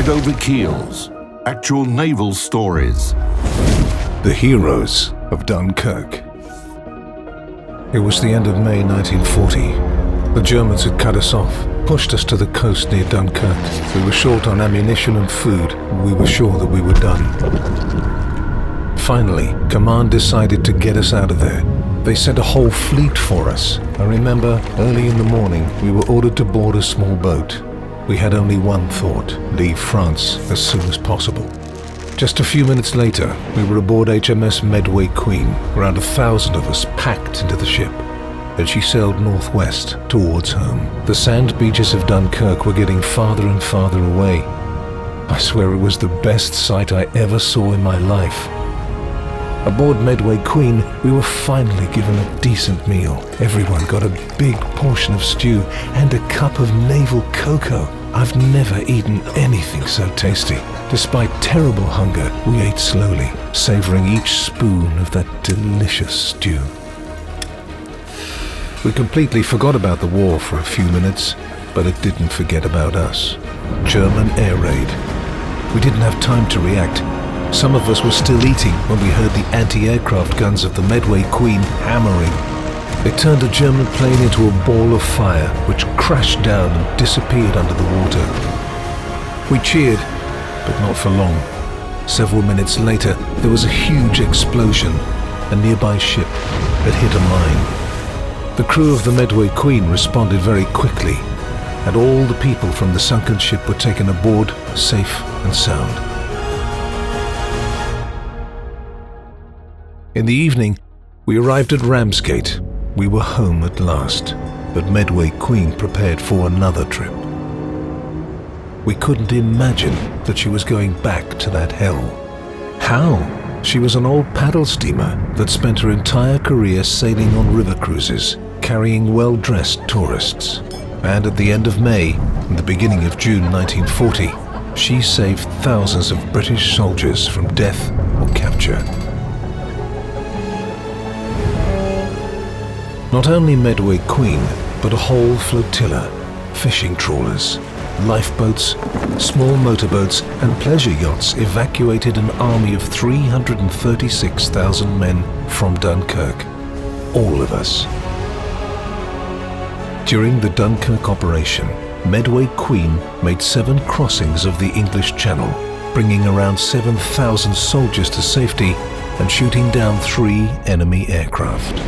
Tide over Keels. Actual naval stories. The heroes of Dunkirk. It was the end of May 1940. The Germans had cut us off, pushed us to the coast near Dunkirk. We were short on ammunition and food. We were sure that we were done. Finally, command decided to get us out of there. They sent a whole fleet for us. I remember early in the morning, we were ordered to board a small boat. We had only one thought: leave France as soon as possible. Just a few minutes later, we were aboard HMS Medway Queen, around 1,000 of us packed into the ship. And she sailed northwest towards home. The sand beaches of Dunkirk were getting farther and farther away. I swear it was the best sight I ever saw in my life. Aboard Medway Queen, we were finally given a decent meal. Everyone got a big portion of stew and a cup of naval cocoa. I've never eaten anything so tasty. Despite terrible hunger, we ate slowly, savoring each spoon of that delicious stew. We completely forgot about the war for a few minutes, but it didn't forget about us. German air raid. We didn't have time to react. Some of us were still eating when we heard the anti-aircraft guns of the Medway Queen hammering. They turned a German plane into a ball of fire, which crashed down and disappeared under the water. We cheered, but not for long. Several minutes later, there was a huge explosion. A nearby ship had hit a mine. The crew of the Medway Queen responded very quickly, and all the people from the sunken ship were taken aboard, safe and sound. In the evening, we arrived at Ramsgate. We were home at last, but Medway Queen prepared for another trip. We couldn't imagine that she was going back to that hell. How? She was an old paddle steamer that spent her entire career sailing on river cruises, carrying well-dressed tourists. And at the end of May, and the beginning of June 1940, she saved thousands of British soldiers from death or capture. Not only Medway Queen, but a whole flotilla, fishing trawlers, lifeboats, small motorboats and pleasure yachts evacuated an army of 336,000 men from Dunkirk. All of us. During the Dunkirk operation, Medway Queen made 7 crossings of the English Channel, bringing around 7,000 soldiers to safety and shooting down 3 enemy aircraft.